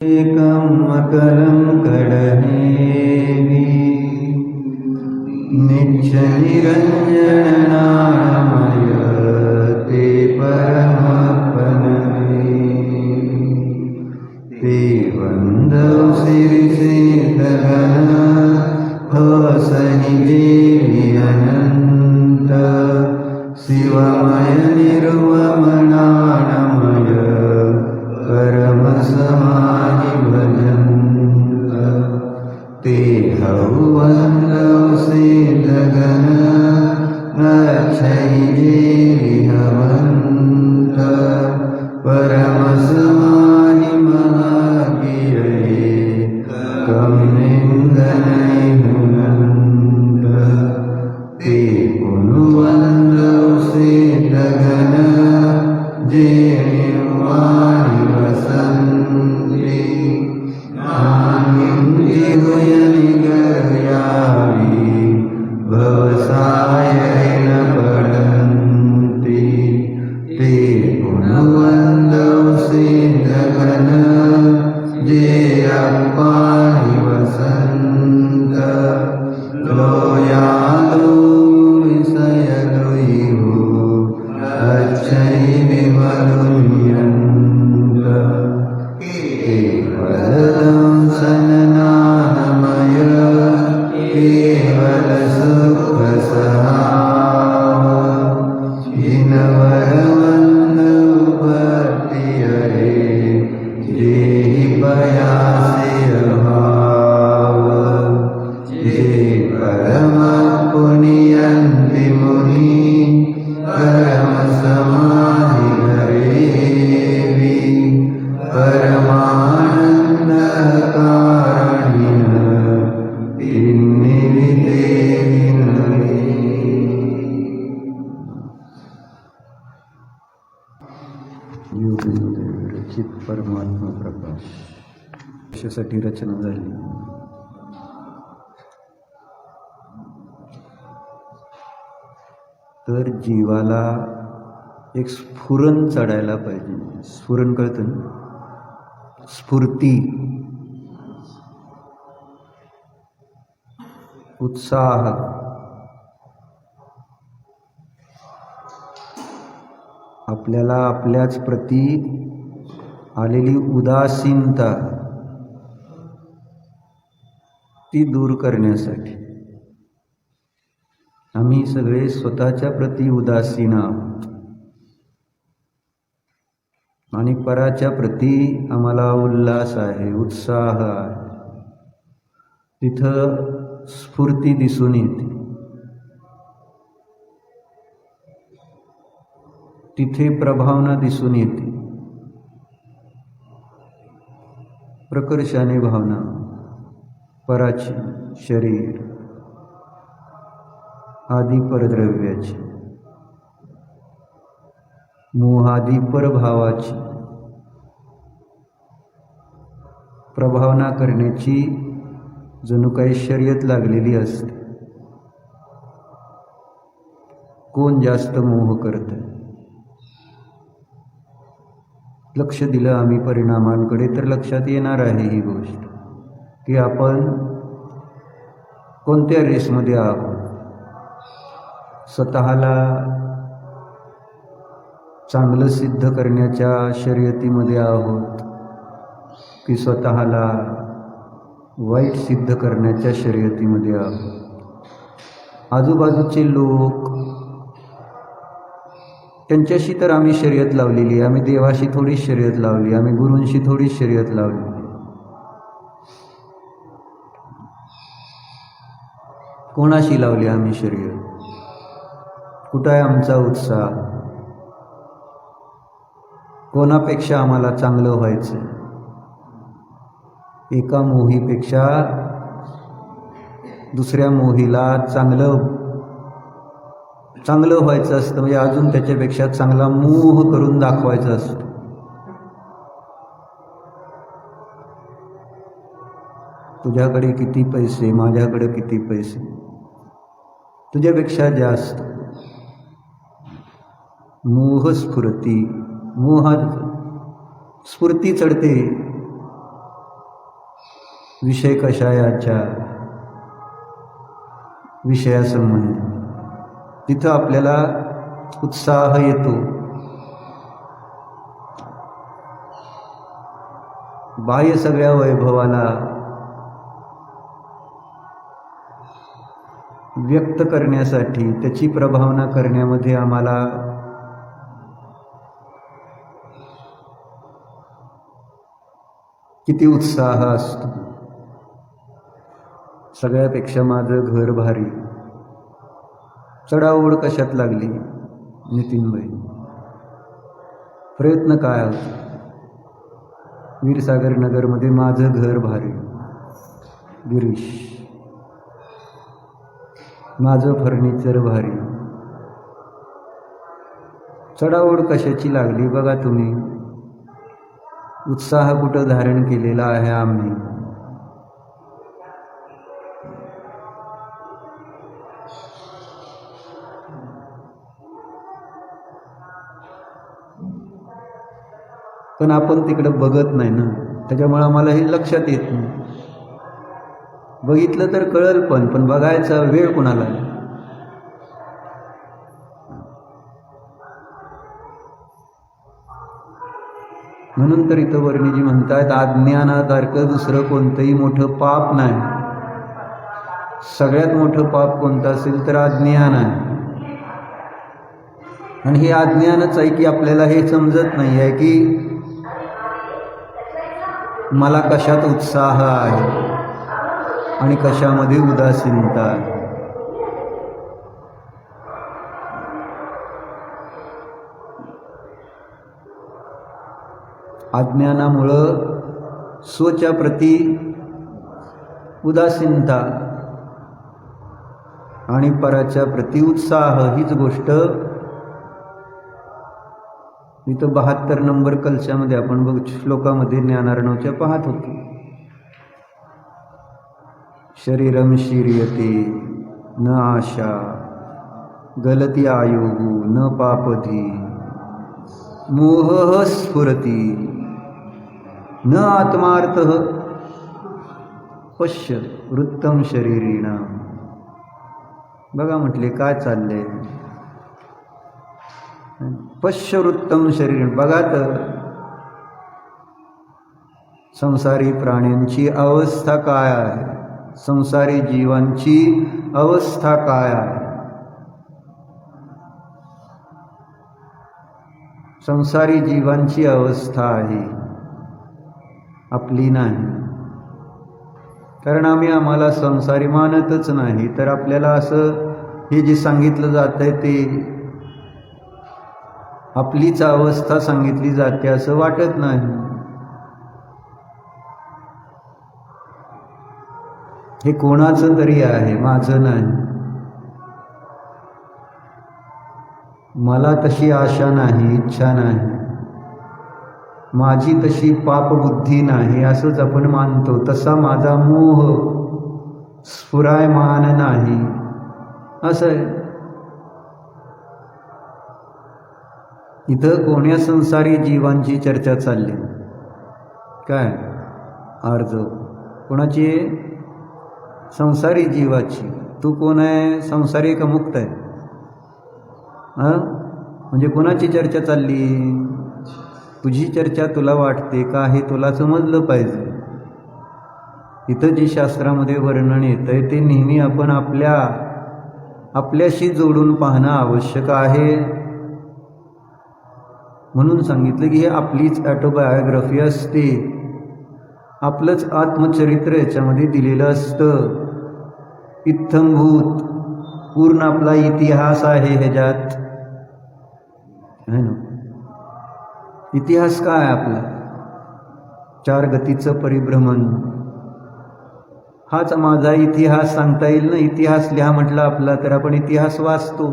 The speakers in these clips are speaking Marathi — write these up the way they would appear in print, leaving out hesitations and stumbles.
एकं मकरं कडहेवि नित्यनिरञ्जननामय ते परमपनवे ते वन्दौ सिरिसेतगण हसनि देवि अनन्त शिवमय निर्वमनानमय परमसमाधि भजन्त ते हवन्दौ सिद्धगण रक्षै देवि हवन्त परमसमाधि महावीरे कं निन्दनै हुनन्त ते पुनुवन्दौ सिद्धगण जे निर्वाणि वसन्ति नान्यं गर्यामि भवसायेन पडन्ति ते पुनवन्दौ सिद्धगण जे अप्पानि वसन्त लोयालो विषयदुयिवो अच्छैवि वरुण्यन्त केवलं सननामय केवल सुखसहाव जिनवरवन्दुपत्तिहरे जेहि पयासि अभाव जे परमपुनीयन्ति मुनि परमसमाधि घरेवि परमानन्दकारणिन तिन्निविदेविनवे। योगेंद्र रचित परमात्मा प्रकाश कशासाठी रचना झाली? तर जीवाला एक स्फुरण चढायला पाहिजे. स्फुरण कळतं ना? स्फूर्ती, उत्साह, आपल्याला आपल्याच प्रती आलेली उदासीनता ती दूर करण्यासाठी. आम्ही सगळे स्वतःच्या प्रती उदासीन आहोत आणि पराच्या प्रती आम्हाला उल्हास आहे, उत्साह आहे. तिथं स्फूर्ती दिसून येते. तिथे प्रभावना दिसून येते. प्रकर्षाने भावना पराची, शरीर आदी परद्रव्याची, मोहादी परभावाची प्रभावना करण्याची जणू काही शर्यत लागलेली असते. कोण जास्त मोह करतं? लक्ष दिलं आम्ही परिणामांकडे तर लक्षात येणार आहे ही गोष्ट की आपण कोणत्या रेसमध्ये आहोत. स्वतःला चांगलं सिद्ध करण्याच्या शर्यतीमध्ये आहोत की स्वतःला वाईट सिद्ध करण्याच्या शर्यतीमध्ये आहोत. आजूबाजूचे लोक, त्यांच्याशी तर आम्ही शर्यत लावलेली आहे. आम्ही देवाशी थोडी शर्यत लावली, आम्ही गुरूंशी थोडी शर्यत लावली. कोणाशी लावली आम्ही शर्यत? कुठं आहे आमचा उत्साह? कोणापेक्षा आम्हाला चांगलं व्हायचं? एका मोहीपेक्षा दुसऱ्या मोहीला चांगलं व्हायचं असतं, म्हणजे अजून त्याच्यापेक्षा चांगला मोह करून दाखवायचा असतो. तुझ्याकडे किती पैसे, माझ्याकडे किती पैसे, तुझ्यापेक्षा जास्त. मोह स्फूर्ती, मोहात स्फूर्ती चढते विषय कषायाच्या विषयासंबंधी, तिथं आपल्याला उत्साह येतो. बाह्य सगळ्या वैभवाला व्यक्त करण्यासाठी, त्याची प्रभावना करण्यामध्ये आम्हाला किती उत्साह असतो. सगळ्यापेक्षा माझं घर भारी. चढाओढ कशात लागली नितीनबाई? प्रयत्न काय होता? वीरसागर नगरमध्ये माझं घर भारी. गिरीश, माझं फर्निचर भारी. चढाओढ कशाची लागली बघा तुम्ही. उत्साह कुठं धारण केलेला आहे आम्ही? पण आपण तिकडं बघत नाही ना, त्याच्यामुळे आम्हाला हे लक्षात येत नाही. बघितलं तर कळल, पण बघायचा वेळ कोणाला आहे? म्हणून तर इथं वर्णीजी म्हणतात, अज्ञानासारखं दुसरं कोणतंही मोठं पाप नाही. सगळ्यात मोठं पाप कोणतं असेल तर अज्ञान आहे. आणि हे अज्ञानच आहे की आपल्याला हे समजत नाही आहे की मला कशात उत्साह आहे आणि कशामध्ये उदासीनता आहे. अज्ञानामुळं स्वच्या प्रती उदासीनता आणि पराच्या प्रती उत्साह हीच गोष्ट इथं 72 नंबर कलशामध्ये आपण बघ श्लोकामध्ये ज्ञानार्णवच्या पाहत होतो. शरीरम शीर्यते न आशा गलती आयुः न पापधी मोह स्फुरती न आत्मार्थः पश्य वृत्तम शरीरिणाम. बघा म्हटले काय चाललंय. पश्य वृत्तम शरीर. बघा तर संसारी प्राण्यांची अवस्था काय आहे, संसारी जीवांची अवस्था काय आहे. संसारी जीवांची अवस्था आहे, आपली नाही. कारण आम्हाला संसारी मानतच नाही. तर आपल्याला असं हे जे सांगितलं जात आहे ते आपलीच अवस्था सांगितली जाते असं वाटत नाही. हे कोणाचं तरी आहे, माझं नाही. मला तशी आशा नाही, इच्छा नाही, माझी तशी पापबुद्धी नाही असंच आपण मानतो. तसा माझा मोह स्फुरायमान नाही असं आहे. इथं कोण्या संसारी जीवांची चर्चा चालली? काय अर्ज कोणाची? संसारी जीवाची. तू कोण आहे? संसारी का मुक्त आहे? म्हणजे कोणाची चर्चा चालली? तुझी चर्चा तुला वाटते का हे तुला समजलं पाहिजे. इथं जी शास्त्रामध्ये वर्णन येतंय ते नेहमी आपण आपल्याशी जोडून पाहणं आवश्यक आहे. म्हणून सांगितलं की हे आपलीच ऑटोबायोग्राफी असते, आपलंच आत्मचरित्र याच्यामध्ये दिलेलं असतं. इत्थंभूत पूर्ण आपला इतिहास आहे ह्याच्यात, है ना. इतिहास काय आपला? 4 गतीचं परिभ्रमण हाच माझा इतिहास सांगता येईल ना. इतिहास लिहा म्हटलं आपला तर आपण इतिहास वाचतो.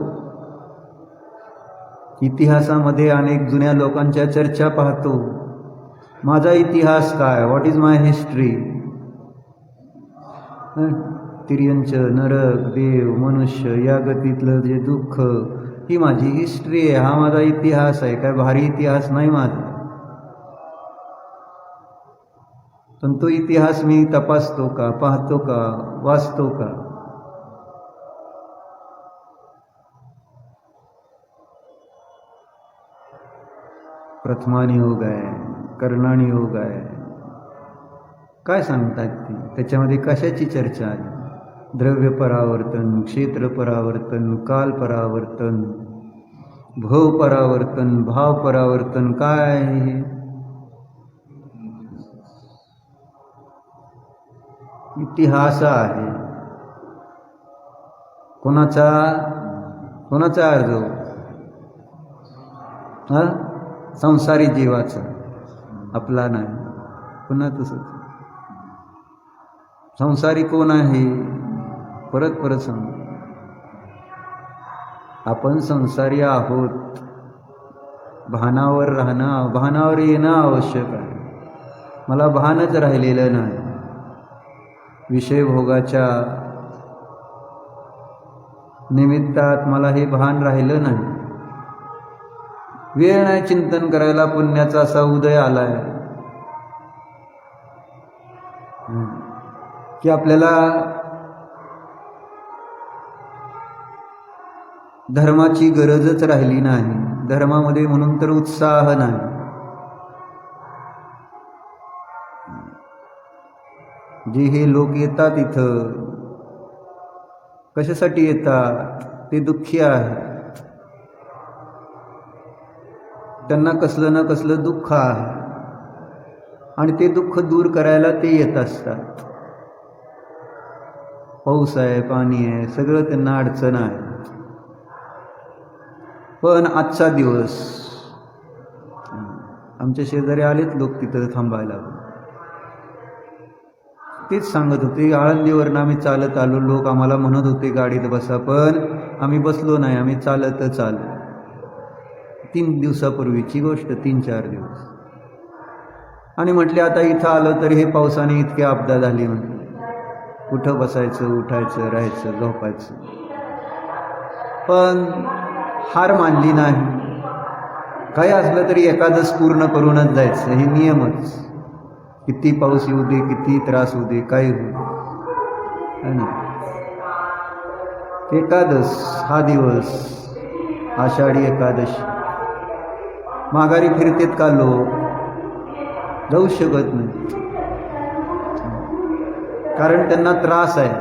इतिहासामध्ये अनेक जुन्या लोकांच्या चर्चा पाहतो. माझा इतिहास काय? What is my history? तिर्यंच, नरक, देव, मनुष्य या गतीतलं जे दुःख ही माझी हिस्ट्री आहे, हा माझा इतिहास आहे. काय भारी इतिहास नाही माझा. पण तो इतिहास मी तपासतो का, पाहतो का, वाचतो का? प्रथमानी योग आहे, कर्णानी योग आहे, काय सांगतात ते? त्याच्यामध्ये कशाची चर्चा आहे? द्रव्य परावर्तन, क्षेत्र परावर्तन, काल परावर्तन, भव परावर्तन, भाव परावर्तन, काय आहे हे? इतिहास आहे. कोणाचा अर्ज? संसारी जीवाचा, आपला नाही. पुन्हा तसंच संसारी कोण आहे? परत सांग. आपण संसारी आहोत. भानावर राहणं, भानावर येणं आवश्यक आहे. मला भानच राहिलेलं नाही. विषय भोगाच्या निमित्तात मला हे भान राहिलं नाही. वेळ नाही चिंतन करायला. पुण्याचा असा उदय आलाय की आपल्याला धर्माची गरजच राहिली नाही. धर्मामध्ये म्हणून तर उत्साह नाही. जे हे लोक येतात इथं, कशासाठी येतात? ते दुःखी आहे. त्यांना कसलं ना कसलं दुःख आहे आणि ते दुःख दूर करायला ते येत असतात. पाऊस आहे, पाणी आहे, सगळं त्यांना अडचण आहे. पण आजचा दिवस, आमच्या शेजारी आलेत लोक तिथं थांबायला. तेच सांगत होते, आळंदीवरनं आम्ही चालत आलो. लोक आम्हाला म्हणत होते गाडीत बसा, पण आम्ही बसलो नाही. आम्ही चालतच आलो. 3 दिवसापूर्वीची गोष्ट, 3-4 दिवस. आणि म्हटले आता इथं आलं तर हे पावसाने इतकी आपदा झाली. म्हटलं कुठं बसायचं, उठायचं, राहायचं, झोपायचं. पण हार मानली नाही. काही असलं तरी एकादश पूर्ण करूनच जायचं, हे नियमच. किती पाऊस येऊ दे, किती त्रास होऊ दे, काही होऊ दे. एकादश हा दिवस, आषाढी एकादशी. माघारी फिरतेत का लोक? जाऊ शकत नाही. कारण त्यांना त्रास आहे.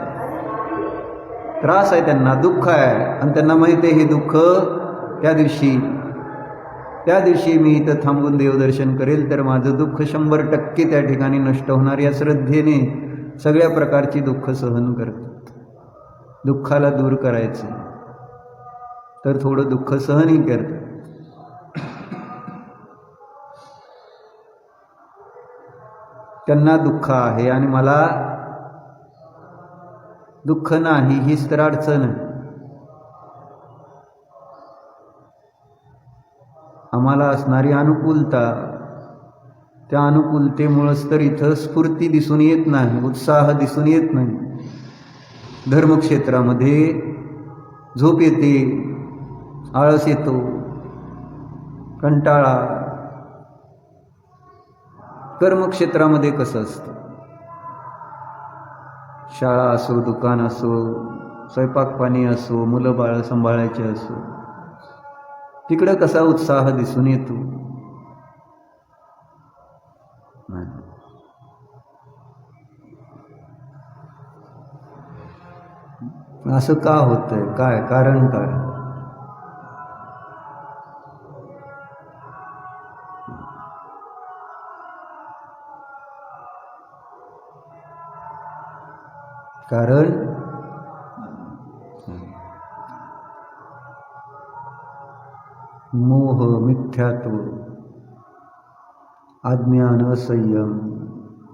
त्यांना दुःख आहे. आणि त्यांना माहिती आहे हे दुःख त्या दिवशी मी इथं थांबून देवदर्शन करेल तर माझं दुःख 100% त्या ठिकाणी नष्ट होणार. या श्रद्धेने सगळ्या प्रकारची दुःख सहन करतात. दुःखाला दूर करायचं तर थोडं दुःख सहनही करतात. त्यांना दुःख आहे आणि मला दुःख नाही, हीच तर अडचण आहे. आम्हाला असणारी अनुकूलता, त्या अनुकूलतेमुळंच तर इथं स्फूर्ती दिसून येत नाही, उत्साह दिसून येत नाही. धर्मक्षेत्रामध्ये झोप येते, आळस येतो, कंटाळा. कर्मक्षेत्रामध्ये कसं असतं? शाळा असो, दुकान असो, स्वयंपाक पाणी असो, मुलं बाळ सांभाळायचे असो, तिकडं कसा उत्साह दिसून येतो? असं का होतंय? काय कारण? काय कारण? मोह, मिथ्यात्व, अज्ञान, असंयम,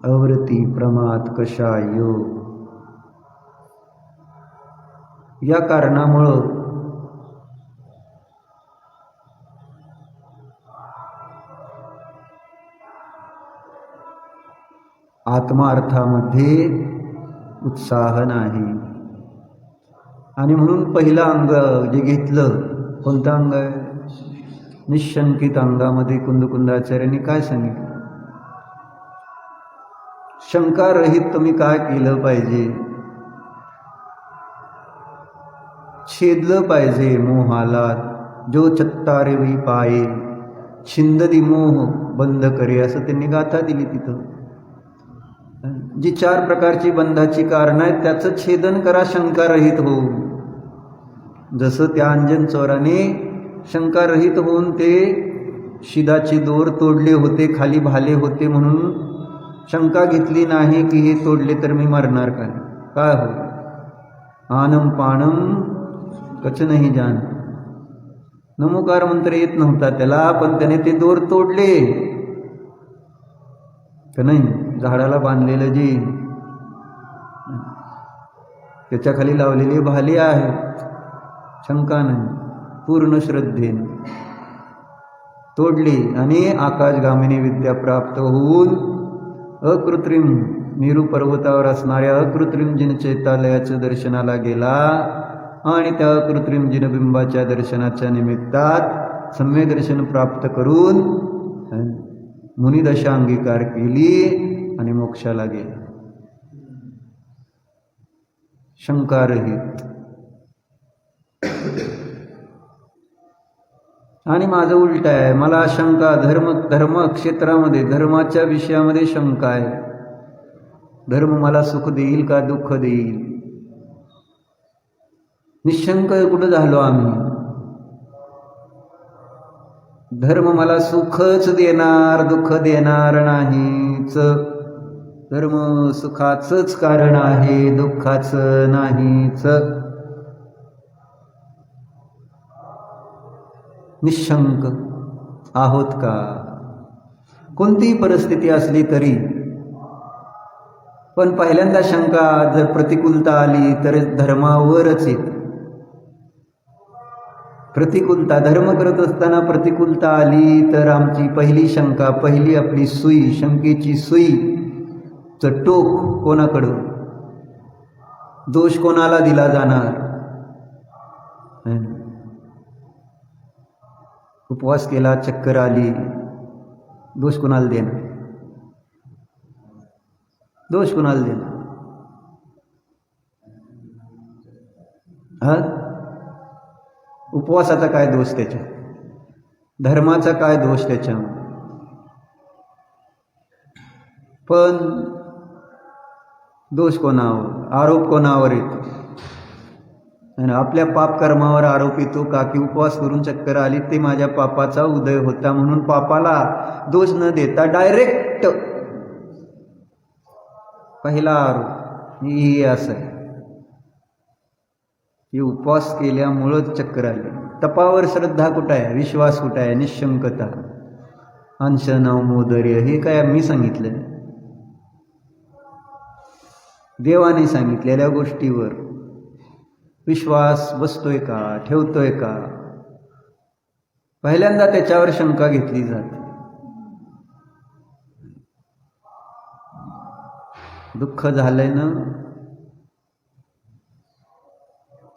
अवृत्ती, प्रमाद, कषाय, योग. या कारणामुळं आत्मार्थामध्ये उत्साह नाही. आणि म्हणून पहिलं अंग जे घेतलं, कोणतं अंग आहे? निशंकित अंगामध्ये कुंदकुंदाचार्यांनी काय सांगितलं? शंकारहित तुम्ही काय केलं पाहिजे? छेदलं पाहिजे मोहाला, जो चत्तारे वी पाये छिंददी मोह बंद करे, असं त्यांनी गाथा दिली तिथं. जी 4 प्रकारची बंधाची कारणं आहेत त्याचं छेदन करा शंकारहित होऊन. जसं त्या अंजन चोराने शंकारहित होऊन ते शिदाचे दोर तोडले होते, खाली भाले होते, म्हणून शंका घेतली नाही की हे तोडले तर मी मरणार काय हो. आनम पाणम कच नाही जान, नमोकार मंत्र येत नव्हता त्याला, पण त्याने ते दोर तोडले का नाही. झाडाला बांधलेलं जी त्याच्या खाली लावलेली भाले आहेत, शंका नाही, पूर्ण श्रद्धेने तोडली आणि आकाशगामिनी विद्या प्राप्त होऊन अकृत्रिम मेरू पर्वतावर असणाऱ्या अकृत्रिम जिनचैतालयाच्या दर्शनाला गेला आणि त्या अकृत्रिम जिनबिंबाच्या दर्शनाच्या निमित्तात सम्यक दर्शन प्राप्त करून मुनिदशा अंगीकार केली आणि मोक्षाला गेला शंकारहित. आणि माझं उलट आहे, मला शंका धर्म क्षेत्रामध्ये धर्माच्या विषयामध्ये शंका आहे. धर्म मला सुख देईल का दुःख देईल? निशंक कुठं झालो आम्ही? धर्म मला सुखच देणार दुःख देणार नाहीच. धर्म सुखाचंच कारण आहे, दुःखाचं नाहीच. निशंक आहोत का? कोणतीही परिस्थिती असली तरी. पण पहिल्यांदा शंका जर प्रतिकूलता आली तर धर्मावरच येते. प्रतिकूलता धर्म करत असताना प्रतिकूलता आली तर आमची पहिली शंका, पहिली आपली सुई, शंकेची सुईचं टोक कोणाकडं? दोष कोणाला दिला जाणार? उपवास केला, चक्कर आली, दोष कोणाला देणार? दोष कोणाला देणार? उपवासाचा काय दोष त्याच्या? धर्माचा काय दोष त्याच्या? पण दोष कोणावर, आरोप कोणावर येतो? आणि आपल्या पाप कर्मावर आरोप येतो का की उपवास करून चक्कर आली ते माझ्या पापाचा उदय होता, म्हणून पापाला दोष न देता डायरेक्ट पहिला आरोप ही असं आहे की उपवास केल्यामुळंच चक्कर आली. तपावर श्रद्धा कुठं आहे? विश्वास कुठं आहे? निशंकता, अंश नवमोदर्य. हे काय मी सांगितलं? देवाने सांगितलेल्या गोष्टीवर विश्वास बसतोय का, ठेवतोय का? पहिल्यांदा त्याच्यावर शंका घेतली जाते. दुःख झालंय ना,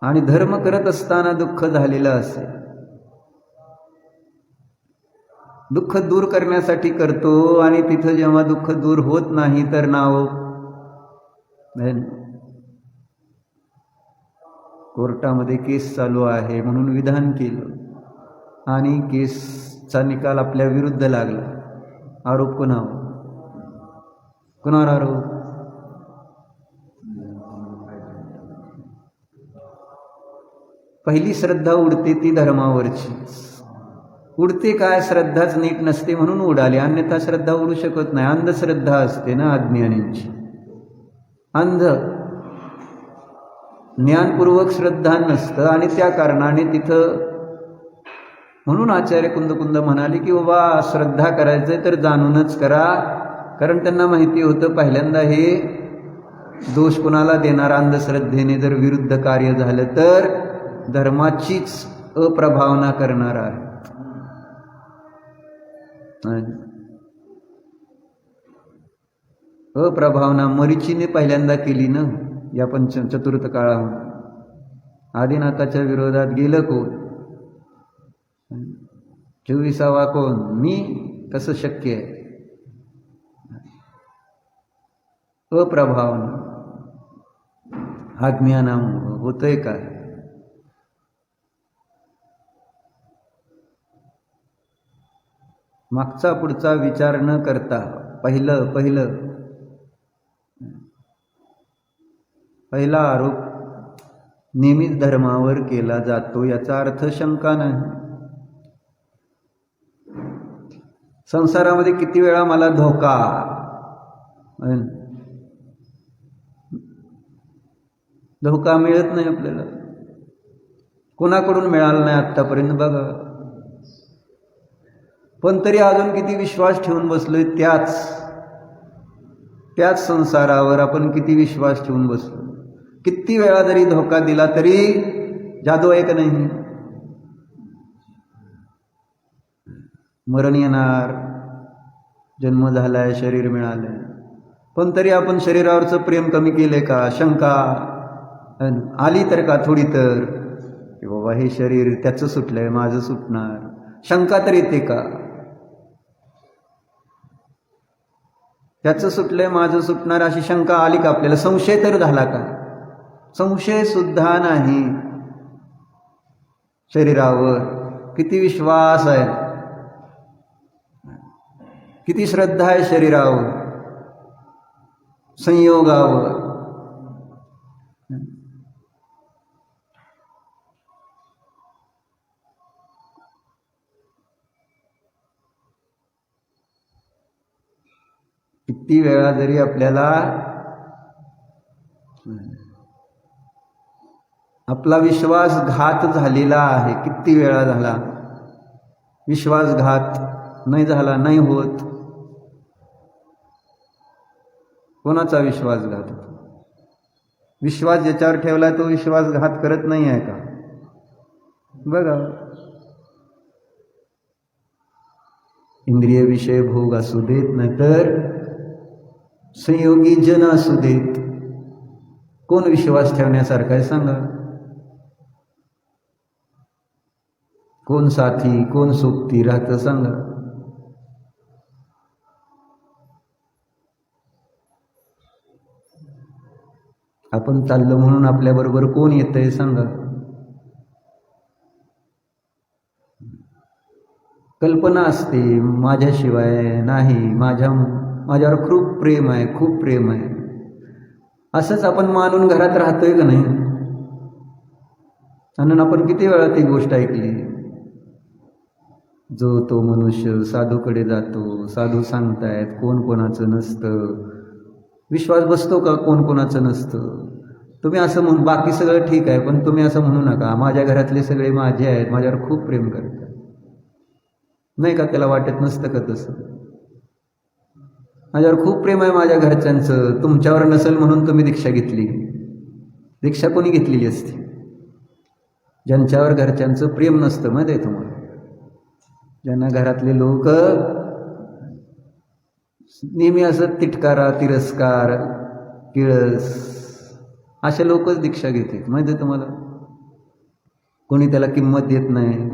आणि धर्म करत असताना दुःख झालेलं असेल, दुःख दूर करण्यासाठी करतो आणि तिथं जेव्हा दुःख दूर होत नाही तर नाव कोर्टामध्ये केस चालू आहे म्हणून विधान केलं आणि केसचा निकाल आपल्या विरुद्ध लागला. आरोप कोणावर? कोणावर आरोप? पहिली श्रद्धा उडते ती धर्मावरची. उडते काय? श्रद्धाच नीट नसते म्हणून उडाली, अन्यथा श्रद्धा उडू शकत नाही. अंधश्रद्धा असते ना अज्ञानींची. अंध ज्ञानपूर्वक श्रद्धा नसतं आणि त्या कारणाने तिथं, म्हणून आचार्य कुंद म्हणाले की बाबा श्रद्धा करायचं तर जाणूनच करा, कारण त्यांना माहिती होतं पहिल्यांदा हे दोष कुणाला देणार? अंधश्रद्धेने जर विरुद्ध कार्य झालं तर धर्माचीच अप्रभावना करणार आहे. अप्रभावना मरीचीने पहिल्यांदा केली ना या चतुर्थ काळामध्ये. आदिनाथाच्या विरोधात गेलं कोण? 24वा कोण? मी. कसं शक्य आहे? अप्रभावानं, अज्ञानामुळं होतंय काय? मागचा पुढचा विचार न करता पहिला आरोप निमित्त धर्मावर केला जातो, याचा अर्थ शंका नाही. संसारामध्ये किती वेळा मला धोका, धोका मिळत नाही आपल्याला, कोणाकडून मिळाला नाही आत्तापर्यंत बघा. पण तरी अजून किती विश्वास ठेवून बसलोय त्याच संसारावर आपण किती विश्वास ठेवून बसलो. किती वेळा जरी धोका दिला तरी जादू आहे का नाही? मरण येणार, जन्म झालाय, शरीर मिळालंय, पण तरी आपण शरीरावरचं प्रेम कमी केले का? शंका आली तर का थोडी तर, की बाबा हे शरीर त्याचं सुटलंय, माझं सुटणार, शंका तर येते का? त्याचं सुटलंय, माझं सुटणार, अशी शंका आली का आपल्याला? संशय तर झाला का? संशय सुद्धा नाही. शरीरावर किती विश्वास आहे, किती श्रद्धा आहे शरीरावर, संयोगावर. किती वेळा जरी आपल्याला आपला विश्वासघात झालेला आहे, किती वेळा झाला विश्वासघात, नाही झाला, नाही होत. कोणाचा विश्वासघात? विश्वास ज्याच्यावर ठेवला तो विश्वासघात करत नाही आहे का? बघा, इंद्रिय विषय भोग असू देत, नाहीतर संयोगी जन असू देत, कोण विश्वास ठेवण्यासारखा आहे सांगा? कोण साथी, कोण सोबती राहतं सांगा? आपण चाललो म्हणून आपल्याबरोबर कोण येतंय सांगा? कल्पना असते माझ्याशिवाय नाही, माझ्यावर खूप प्रेम आहे, खूप प्रेम आहे, असंच आपण मानून घरात राहतोय का नाही? आणि आपण किती वेळा ती गोष्ट ऐकली, जो तो मनुष्य साधूकडे जातो, साधू सांगतायत कोण कोणाचं नसतं, विश्वास बसतो का कोण कोणाचं नसतं? तुम्ही असं म्हणून, बाकी सगळं ठीक आहे, पण तुम्ही असं म्हणू नका माझ्या घरातले सगळे माझे आहेत, माझ्यावर खूप प्रेम करतात. नाही का? त्याला वाटत नसतं का तसं? माझ्यावर खूप प्रेम आहे माझ्या घरच्यांचं, तुमच्यावर नसेल म्हणून तुम्ही दीक्षा घेतली. दीक्षा कोणी घेतलेली असते? ज्यांच्यावर घरच्यांचं प्रेम नसतं, माहिती आहे तुम्हाला? ज्यांना घरातले लोक नेहमी असं तिटकारा, तिरस्कार, किळस, असे लोकच दीक्षा घेतात, माहिती आहे तुम्हाला? कोणी त्याला किंमत देत नाही,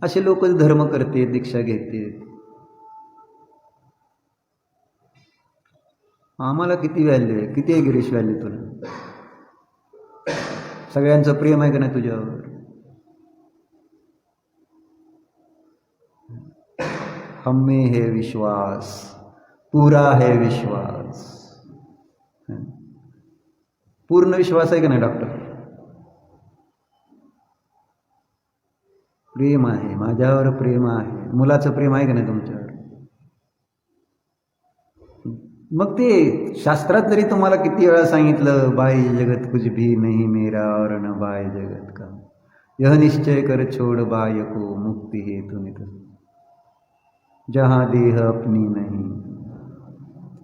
असे लोकच धर्म करते, दीक्षा घेते. आम्हाला किती व्हॅल्यू आहे, किती आहे गिरीश व्हॅल्यू तुला? सगळ्यांचं प्रेम आहे का नाही तुझ्यावर? हम में है विश्वास, पूरा है विश्वास. पूर्ण विश्वास आहे का नाही डॉक्टर? प्रेम आहे, माझ्यावर प्रेम आहे. मुलाचं प्रेम आहे का नाही तुमच्यावर? मग ते शास्त्रात जरी तुम्हाला किती वेळा सांगितलं, बाई जगत कुछ भी नहीं मेरा और न बाय जगत का, यह निश्चय कर छोड़ बाय को मुक्ति हेतु नित, जहाँ देह अपनी नहीं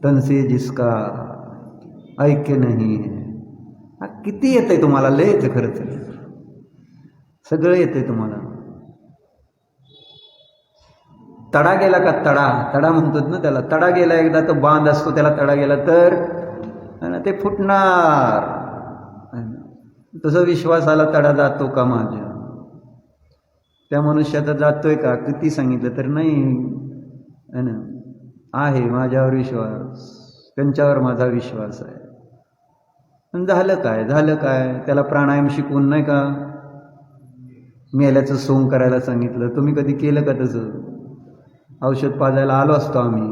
तन से जिसका ऐक्य नहीं है. किती येतंय तुम्हाला? लय येतं खरं तर, सगळं येतंय तुम्हाला. तडा गेला का? तडा म्हणतात ना त्याला. तडा गेला एकदा तर बांध असतो त्याला, तडा गेला तर ते फुटणार. तसं विश्वासाला तडा जातो का माझ्या? त्या मनुष्याचा जातोय का? किती सांगितलं तर नाही आहे माझ्यावर विश्वास. त्यांच्यावर माझा विश्वास आहे. पण झालं काय त्याला प्राणायाम शिकवून नाही का मेल्याचं सोंग करायला सांगितलं. तुम्ही कधी केलं का तसं? औषध पाजायला आलो असतो आम्ही,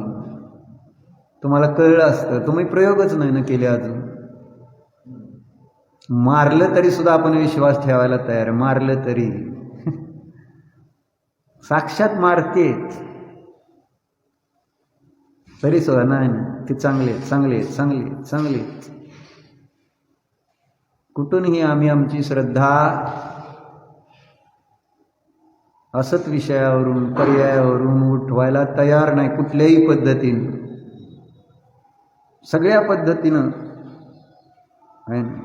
तुम्हाला कळलं असतं. तुम्ही प्रयोगच नाही ना केले अजून. मारलं तरी सुद्धा आपण विश्वास ठेवायला तयार, मारलं तरी साक्षात मारतेच तरी सुद्धा नाही ना, ते चांगले कुठूनही आम्ही आमची श्रद्धा असत विषयावरून पर्यायावरून उठवायला तयार नाही. कुठल्याही पद्धतीनं, सगळ्या पद्धतीनं आहे ना.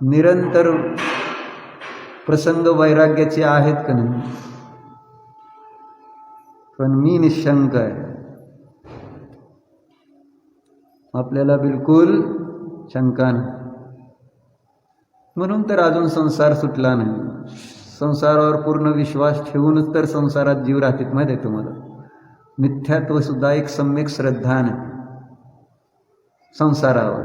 निरंतर प्रसंग वैराग्याचे आहेत का नाही, पण मी निशंक आहे. आपल्याला बिलकुल शंका नाही. म्हणून तर अजून संसार सुटला नाही. संसारावर पूर्ण विश्वास ठेवूनच तर संसारात जीव राहतात. माहिती आहे तुम्हाला, मिथ्यात्व सुद्धा एक सम्यक श्रद्धा नाही. संसारावर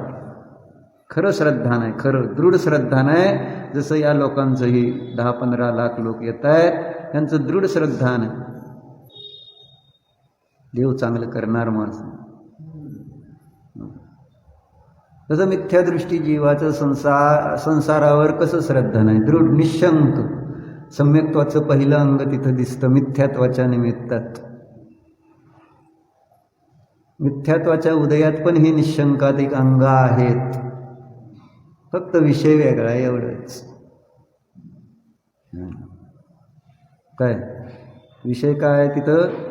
खरं श्रद्धा नाही, खरं दृढ श्रद्धा नाही. जसं या लोकांचंही 10-15 लाख लोक येत आहेत, त्यांचं दृढ श्रद्धा नाही. देव चांगलं करणार माणसं. तसं मिथ्यादृष्टी जीवाचं संसारावर कसं श्रद्धा नाही, दृढ निशंक. सम्यक्त्वाचं पहिलं अंग तिथं दिसतं मिथ्यात्वाच्या निमित्तात. मिथ्यात्वाच्या उदयात पण हे निशंकातिक अंग आहेत, फक्त विषय वेगळा एवढंच. काय विषय काय तिथं?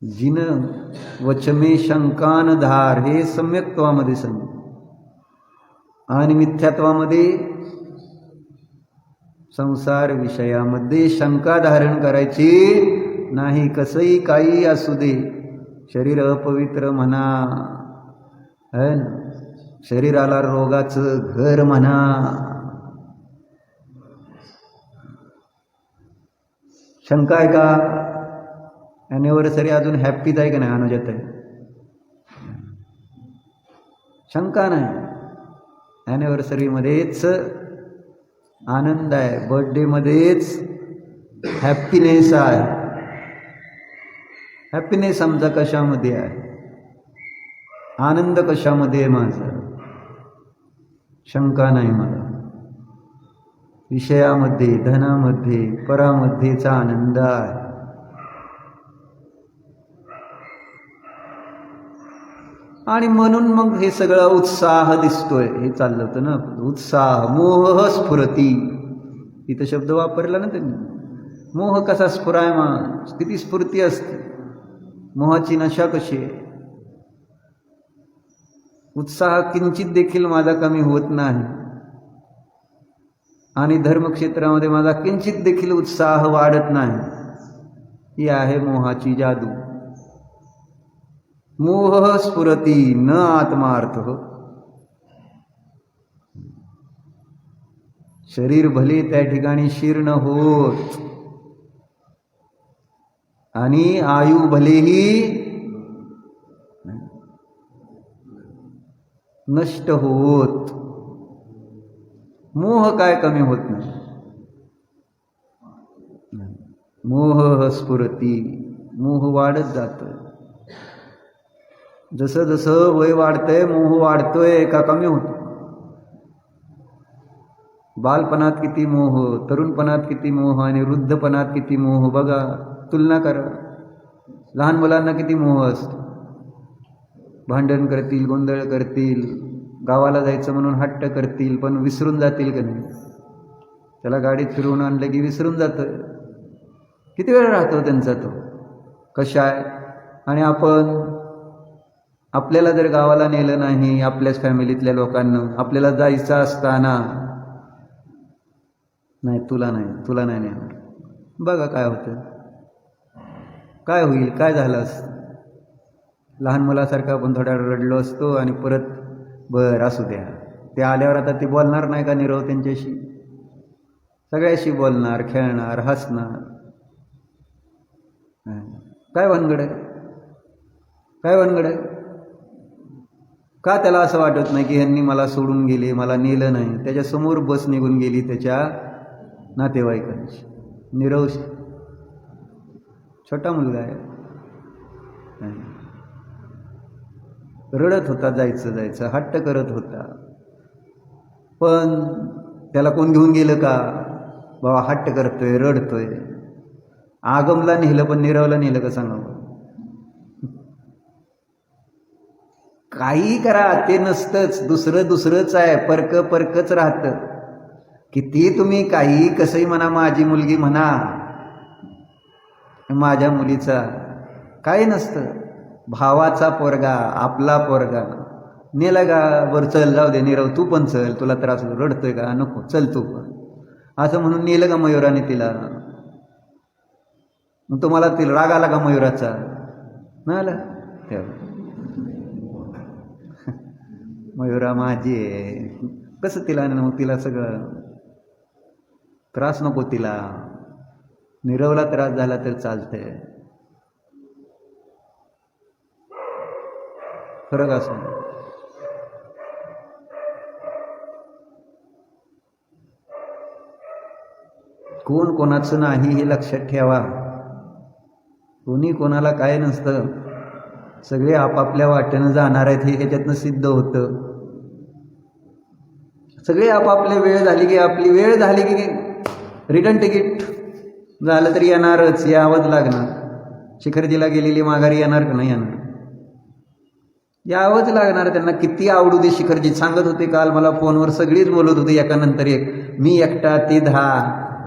जिन वचमे शंकान धार, हे सम्यक्त्वामध्ये समज. आणि मिथ्यात्वामध्ये संसार विषयामध्ये शंका धारण करायची नाही. कसंही काही असू दे, शरीर अपवित्र म्हणा, है ना, शरीराला रोगाचं घर म्हणा, शंका आहे का? ॲनिव्हर्सरी अजून हॅप्पीच आहे का नाही? अनुजात आहे, शंका नाही. ॲनिव्हर्सरीमध्येच आनंद आहे, बर्थडेमध्येच हॅप्पीनेस आहे. हॅप्पीनेस आमचा कशामध्ये आहे? आनंद कशामध्ये आहे माझा? शंका नाही मला. विषयामध्ये, धनामध्ये, परामध्येचा आनंद आहे. आणि म्हणून मग हे सगळा उत्साह दिसतोय. हे चाललं होतं ना, उत्साह. मोह स्फुरती, इथं शब्द वापरला ना त्यांनी. मोह कसा स्फुरायमान, किती स्फूर्ती असते. मोहाची नशा कशी आहे. उत्साह किंचित देखील माझा कमी होत नाही. आणि धर्मक्षेत्रामध्ये माझा किंचित देखील उत्साह वाढत नाही. ही आहे मोहाची जादू. मोह स्फुरती न आत्मार्थ. शरीर भले त्या ठिकाणी शीर्ण होत आणि आयु भलेही नष्ट होत, मोह काय कमी होत नाही. मोह स्फुरती, मोह वाढत जातं. जसं जसं वय वाढतंय मोह वाढतोय का कमी होतो? बालपणात किती मोह, तरुणपणात किती मोह आणि वृद्धपणात किती मोह. बघा, तुलना करा. लहान मुलांना किती मोह असतो. भांडण करतील, गोंधळ करतील, गावाला जायचं म्हणून हट्ट करतील, पण विसरून जातील का नाही? त्याला गाडीत फिरवून आणलं की विसरून जातं. किती वेळ राहतो त्यांचा तो कशा आहे. आणि आपल्याला जर गावाला नेलं नाही, आपल्याच फॅमिलीतल्या लोकांना, आपल्याला जायचं असताना, नाही तुला नाही नेणार. बघा काय होतं, काय होईल, काय झालं असतं. लहान मुलासारखा आपण थोडा रडलो असतो आणि परत बरं असू द्या. ते आल्यावर आता ते बोलणार नाही का निरव त्यांच्याशी? सगळ्याशी बोलणार, खेळणार, हसणार. काय भानगड आहे? काय भानगड आहे? का त्याला असं वाटत नाही की ह्यांनी मला सोडून गेले, मला नेलं नाही? त्याच्यासमोर बस निघून गेली त्याच्या नातेवाईकांची. नीरव छोटा मुलगा आहे, रडत होता, जायचं हट्ट करत होता. पण त्याला कोण घेऊन गेलं का? बाबा हट्ट करतोय, रडतोय. आगमला नेलं पण नीरवला नेलं का सांगा? काही करा ते नसतंच, दुसरंच आहे. परकच राहतं. किती तुम्ही काही कसंही म्हणा, माझी मुलगी म्हणा, माझ्या मुलीचा, काही नसतं. भावाचा पोरगा, आपला पोरगा नेला का? बरं चल, जाऊ दे नीरव, तू पण चल, तुला त्रास रडतोय का? नको, चल तू पण, असं म्हणून नेलं का मयुराने तिला? मग तुम्हाला तिला राग आला का मयुराचा? नाही आला? मयुरा माझी आहे, कसं तिला? मग तिला सगळं त्रास नको तिला. नीरवला त्रास झाला तर चालतंय. फरक असं. कोण कोणाचं नाही हे लक्षात ठेवा. कोणी कोणाला काय नसतं. सगळे आपापल्या वाटेनं जाणार आहेत हे ह्याच्यातनं सिद्ध होतं. सगळे आपापल्या वेळ झाली की, आपली वेळ झाली की रिटर्न तिकीट झालं तरी येणारच, यावंच लागणार. शिखरजीला गेलेली माघारी येणार का नाही येणार? यावंच लागणार त्यांना. किती आवडू दे. शिखरजी सांगत होते काल मला फोनवर, सगळीच बोलत होते एकानंतर एक, मी एकटा, ते 10,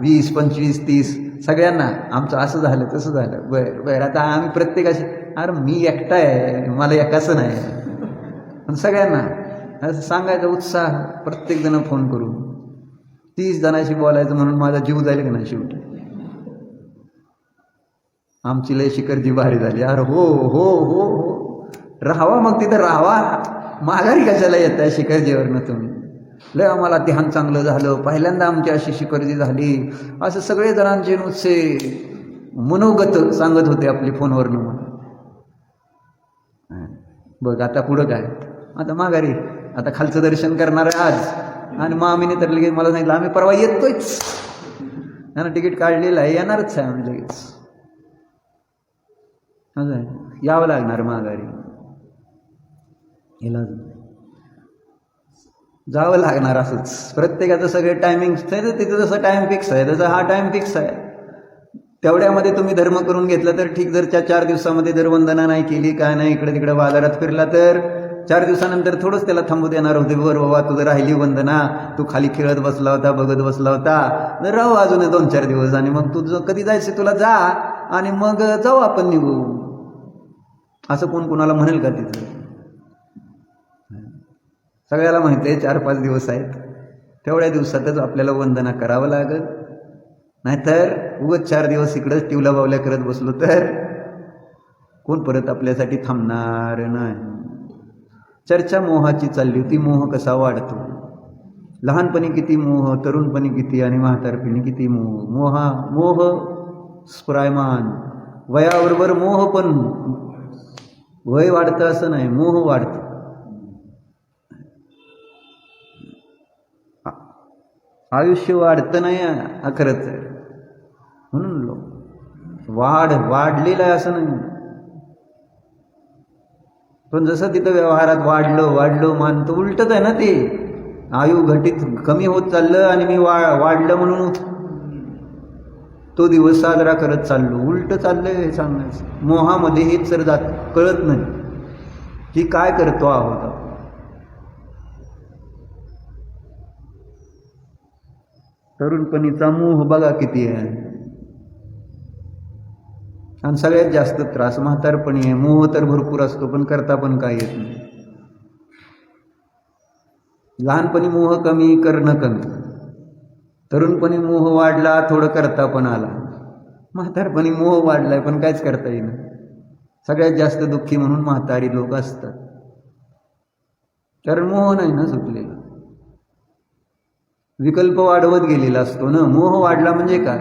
20, 25, 30 सगळ्यांना आमचं असं झालं तसं झालं. बरं आता आम्ही प्रत्येकाशी, अरे मी एकटा आहे, मला एकाचं नाही. पण सगळ्यांना असं सांगायचा उत्साह, प्रत्येकजण फोन करून 30 जणांशी बोलायचं म्हणून माझा जीव जाईल का नाही शेवटी? आमची लय शिखरजी भारी झाली. अरे हो हो हो हो, राहावा मग तिथं राहावा. माघारी कशाला येत आहे शिखरजीवरनं तुम्ही? लय आम्हाला ध्यान चांगलं झालं, पहिल्यांदा आमची अशी शिखरजी झाली, असं सगळे जणांचे नुसते मनोगत सांगत होते आपली फोनवरनं. बघ आता पुढं काय? आता माघारी, आता खालचं दर्शन करणार आहे आज. आणि मामीने तर लगेच मला सांगितलं, आम्ही परवा येतोयच, त्यानं तिकीट काढलेलं आहे, येणारच आहे आम्ही लगेच. यावं लागणार माघारी, हिला जावं लागणार. असंच प्रत्येकाचं सगळे टायमिंग आहे. तिथं जसं टाईम फिक्स आहे तसं हा टाईम फिक्स आहे. तेवढ्यामध्ये तुम्ही धर्म करून घेतला तर ठीक. जर 4 दिवसामध्ये जर वंदना नाही केली, काय नाही, इकडे तिकडे बाजारात फिरला तर 4 दिवसानंतर थोडंच त्याला थांबू देणार होते. बरं बाबा तुझं राहिली वंदना, तू खाली खेळत बसला होता, बघत बसला होता, तर राहू अजून 2-4 दिवस, आणि मग तुझं कधी जायचं तुला जा, आणि मग जाऊ आपण निघू. असं कोण कोणाला म्हणेल का? तिथं सगळ्याला माहिती आहे 4-5 दिवस आहेत, तेवढ्या दिवसातच आपल्याला वंदना करावं लागेल. नाहीतर उगाच 4 दिवस इकडंच टिवला बावल्या करत बसलो तर कोण परत आपल्यासाठी थांबणार नाही. चर्चा मोहाची चालली होती. मोह कसा वाढतो? लहानपणी किती मोह, तरुणपणी किती, आणि म्हातारपणी किती मोह. मोह स्फुरायमान. वयाबरोबर मोह, पण वय वाढतं असं नाही, मोह वाढतं. आयुष्य वाढतं नाही खरंच आहे. म्हणून वाढलेलं आहे असं नाही. पण जसं तिथं व्यवहारात वाढलं मानतो, उलटच आहे ना ते. आयु घटित कमी होत चाललं, आणि मी वाढलं म्हणून तो दिवस साजरा करत चाललो. उलट चाललंय हे सांगायचं. मोहामध्ये हेच जर जात कळत नाही की काय करतो आहोत. तरुणपणीचा मोह बघा किती आहे, आणि सगळ्यात जास्त त्रास म्हातारपणी आहे. मोह तर भरपूर असतो, पण करता पण काय येत नाही. लहानपणी मोह कमी, करणं कमी. तरुणपणी मोह वाढला, थोडं करता पण आला. म्हातारपणी मोह वाढलाय, पण काहीच करता येईना. सगळ्यात जास्त दुःखी म्हणून म्हातारी लोक असतात, कारण मोह नाही ना सुटलेला. विकल्प वाढवत गेलेला असतो ना. मोह वाढला म्हणजे काय?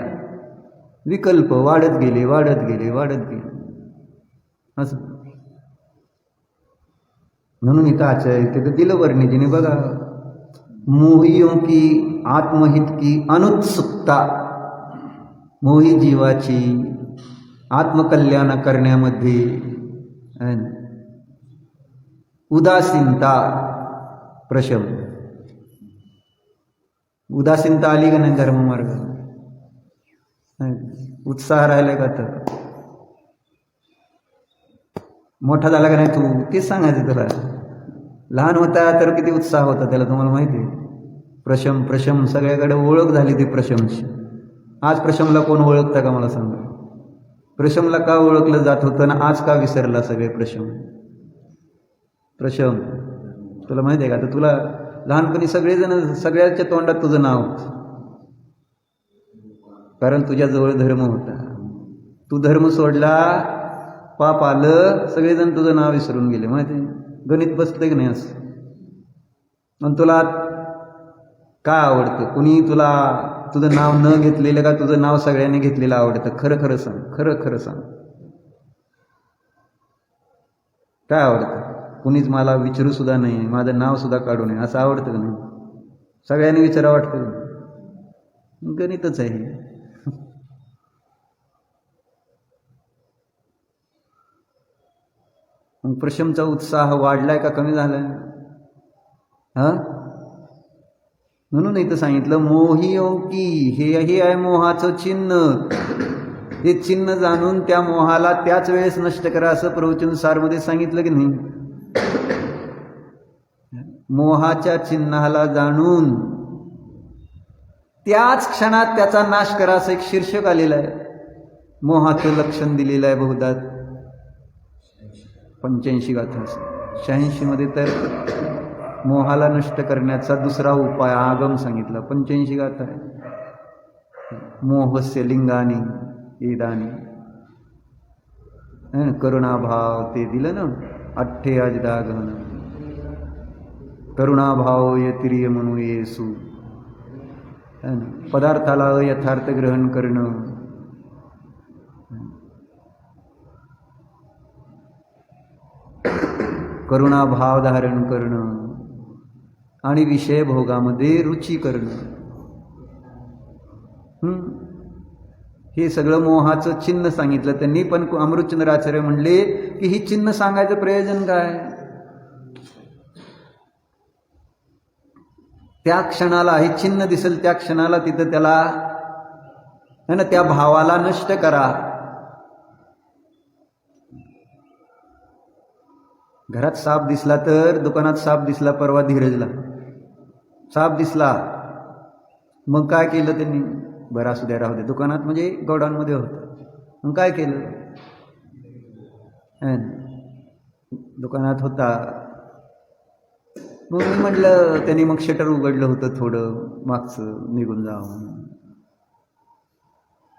विकल्प वाढत गेले वाढत गेले वाढत गेले असं. म्हणून इथं आचार्य तिथं दिलं वर्णिजीने बघा, मोहियों की आत्महित की अनुत्सुकता, मोही जीवाची आत्मकल्याण करण्यामध्ये उदासीनता प्रशम. उदासीनता आली का नाही धर्ममार्ग, उत्साह राहिला का? तर मोठा झाला का नाही तू, तेच सांगायचं तुला. लहान होता तर किती उत्साह होता त्याला, तुम्हाला माहिती आहे. प्रशम प्रशम सगळ्याकडे ओळख झाली ती प्रशमची. आज प्रशमला कोण ओळखता का मला सांगा? प्रशमला का ओळखलं जात होतं ना आज का विसरला सगळे प्रशम? प्रशम तुला माहिती आहे का? तर तुला लहानपणी सगळेजण सगळ्याच्या तोंडात तुझं नाव होतं, कारण तुझ्याजवळ धर्म होता. तू धर्म सोडला, पाप आलं, सगळेजण तुझं नाव विसरून गेले. माहिती आहे? गणित बसतं की नाही असं? पण तुला काय आवडतं? कुणी तुला तुझं नाव न घेतलेलं का तुझं नाव सगळ्यांनी घेतलेलं आवडतं? खरं खरं सांग, खरं खरं सांग, काय आवडतं? कुणीच मला विचारू सुद्धा नाही, माझं नाव सुद्धा काढू नये असं आवडतं का नाही? सगळ्यांनी विचारा वाटतं. गणितच आहे. मग प्रशमचा उत्साह वाढलाय का कमी झालाय? हा, म्हणून इथं सांगितलं मोहियों की, हे आहे मोहाचं चिन्ह. हे चिन्ह जाणून त्या मोहाला त्याच वेळेस नष्ट करा असं प्रवचन सारमध्ये सांगितलं की नाही? मोहाच्या चिन्हाला जाणून त्याच क्षणात त्याचा नाश करा असं एक शीर्षक आलेलं आहे. मोहाचं लक्षण दिलेलं आहे बहुधा 85 गाथा 86 मध्ये तर मोहाला नष्ट करण्याचा दुसरा उपाय आगम सांगितला. 85 गाथा आहे. मोहस्य लिंगानी एदानी, करुणाभाव ते दिलं ना, अठ्ठे अजदा गहन करुणाभाव यतिरिय म्हणू येसू, पदार्थाला यथार्थ ग्रहण करणं, करुणाभाव धारण करणं आणि विषय भोगामध्ये रुची करणं, हे सगळं मोहाचं चिन्ह सांगितलं त्यांनी. पण अमृतचंद्राचार्य म्हणले की ही चिन्ह सांगायचं प्रयोजन काय? त्या क्षणाला हे चिन्ह दिसेल त्या क्षणाला तिथं त्याला है ना, त्या भावाला नष्ट करा. घरात साप दिसला तर, दुकानात साप दिसला, परवा धीरजला साप दिसला, मग काय केलं त्यांनी? बरं असू द्या, राहू दे. दुकानात म्हणजे गोडाऊनमध्ये होतं. मग काय केलं? दुकानात होता. मग मी म्हटलं, त्यांनी मग शटर उघडलं होतं थोडं मागचं, निघून जावं.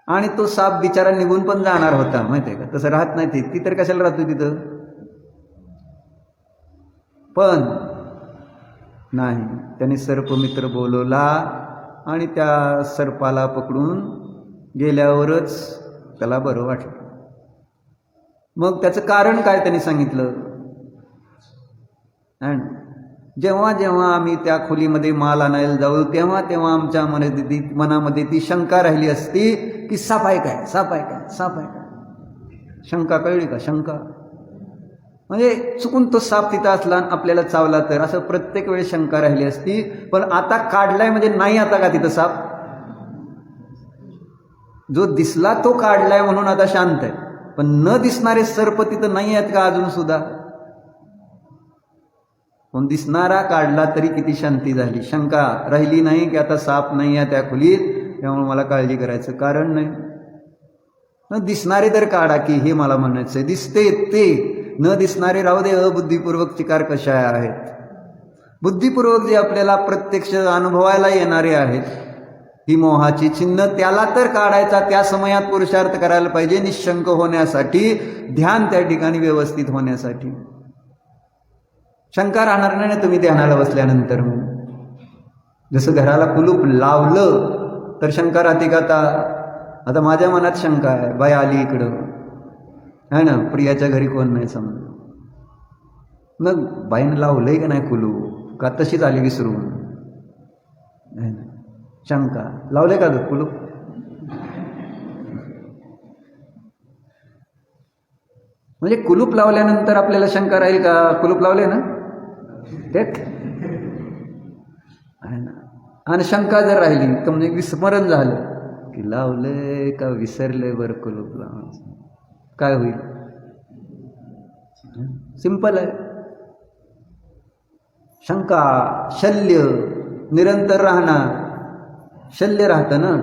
आणि तो साप बिचारा निघून पण जाणार होता, माहिती आहे का? तसं राहत नाही ती तर कशाला राहतो तिथं? पण नाही, त्यांनी सर्पमित्र बोलवला आणि त्या सर्पाला पकडून गेल्यावरच त्याला बरं वाटलं. मग त्याचं कारण काय त्यांनी सांगितलं. जेव्हा जेव्हा आम्ही त्या खोलीमध्ये माल आणायला जाऊ तेव्हा तेव्हा आमच्या मनामध्ये ती शंका राहिली असती की साप आहे काय, साप आहे काय, साप आहे काय. शंका कळली का? शंका म्हणजे चुकून तो साप तिथं असला आपल्याला चावला तर, असं प्रत्येक वेळेस शंका राहिली असती. पण आता काढलाय म्हणजे नाही आता का तिथं साप? जो दिसला तो काढलाय म्हणून आता शांत आहे. पण न दिसणारे सर्प तिथं नाही आहेत का अजून सुद्धा? पण दिसणारा काढला तरी किती शांती झाली, शंका राहिली नाही की आता साप नाही आहे त्या खोलीत, त्यामुळे मला काळजी करायचं कारण नाही. न दिसणारे तर काढा की, हे मला म्हणायचं. दिसते ते न दिसणारे राहू दे. अबुद्धिपूर्वक चिकार कशा आहेत? बुद्धिपूर्वक जे आपल्याला प्रत्यक्ष अनुभवायला येणारे आहेत, ही मोहाची चिन्ह, त्याला तर काढायचा. त्या समयात पुरुषार्थ करायला पाहिजे निशंक होण्यासाठी, ध्यान त्या ठिकाणी व्यवस्थित होण्यासाठी. शंका राहणार नाही ना तुम्ही ध्यानाला बसल्यानंतर. जसं घराला कुलूप लावलं तर शंका राहते का? आता आता माझ्या मनात शंका आहे, बाई आली इकडं है ना, प्रियाच्या घरी कोण नाही समजा, मग बाईनं लावलंय का नाही कुलूप, का तशीच आली विसरून, है ना, शंका, लावलंय का ग कुलूप? म्हणजे कुलूप लावल्यानंतर आपल्याला शंका राहील का? कुलूप लावले ना तेच आहे ना. आणि शंका जर राहिली तर म्हणजे विस्मरण झालं की लावलंय का विसरलंय बरं कुलूप लावायचं, काय होईल? सिंपल आहे. शंका, शल्य निरंतर राहणार, शल्य राहतं ना,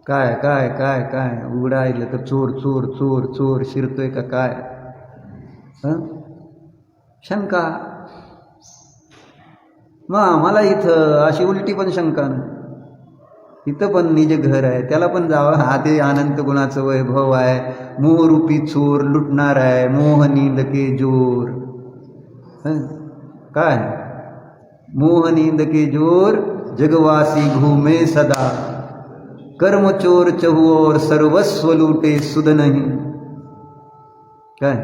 काय काय काय काय उघडायला तर चोर चोर चोर चोर शिरतोय का काय, शंका. मग मला इथं अशी उलटी पण शंका नाही, इथं पण निज घर आहे, त्याला पण जावं, हा ते अनंत गुणाचं वैभव आहे, मोहरूपी चोर लुटणार आहे, मोह नींद के जोर, काय मोह नींद के जोर जगवासी घूमे सदा, कर्म चोर चहु और सर्वस्व लूटे सुध नहीं, काय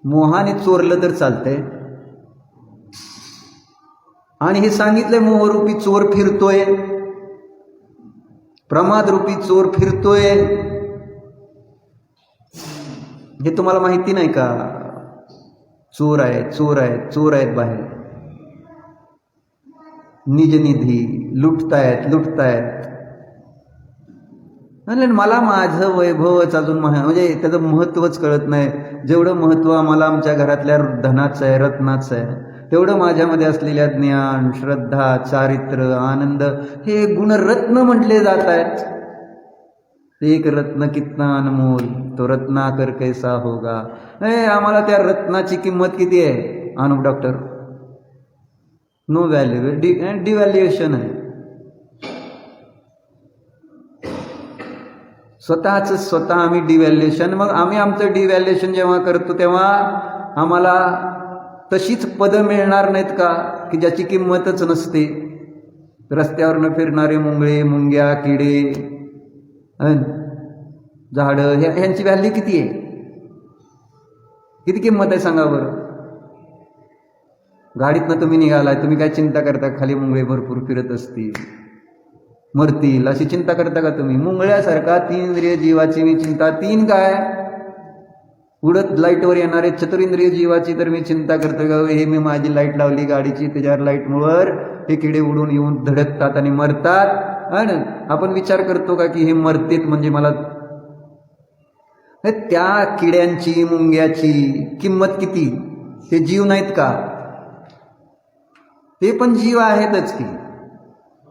मोहाने चोरलं तर चालतंय, आणि हे सांगितलंय मोहरूपी चोर फिरतोय, प्रमादरूपी चोर फिरतोय, हे तुम्हाला माहिती नाही का? चोर आहे, चोर आहे, चोर आहेत बाहेर, निजनिधी लुटतायत लुटतायत. मला माझं वैभवच अजून म्हणजे त्याचं महत्त्वच कळत नाही. जेवढं महत्त्व आम्हाला आमच्या घरातल्या धनाचं आहे, रत्नाचं आहे, तेवढं माझ्यामध्ये असलेल्या ज्ञान, श्रद्धा, चारित्र्य, आनंद हे गुणरत्न म्हटले जात आहेत. एक रत्न कितना अनमोल, तो रत्नाकर कैसा होगा. आम्हाला त्या रत्नाची किंमत किती आहे? अनुप डॉक्टर, नो व्हॅल्यू, डिव्हॅल्युएशन आहे. स्वतःच स्वतः आम्ही डिव्हॅल्युएशन, मग आम्ही आमचं डिव्हॅल्युएशन जेव्हा करतो तेव्हा आम्हाला तशीच पदं मिळणार नाहीत का की ज्याची किंमतच नसते? रस्त्यावरनं फिरणारे मुंगळे, मुंग्या, किडे, झाडं, ह्यांची व्हॅल्यू किती आहे? किती किंमत आहे सांगा बरं? गाडीतनं तुम्ही निघालाय, तुम्ही काय चिंता करता खाली मुंगळे भरपूर फिरत असतील, मरतील, अशी चिंता करता का तुम्ही? मुंगळ्यासारखा 3 इंद्रिय जीवाची मी चिंता, 3 काय उडत लाईटवर येणारे चतुरिंद्रिय जीवाची तर मी चिंता करतो का? हे मी माझी लाईट लावली गाडीची, त्याच्यावर लाईटमुळं हे किडे उडून येऊन धडकतात आणि मरतात. आणि आपण विचार करतो का की हे मरतेत म्हणजे मला त्या किड्यांची, मुंग्याची किंमत किती? ते जीव नाहीत का? ते पण जीव आहेतच की,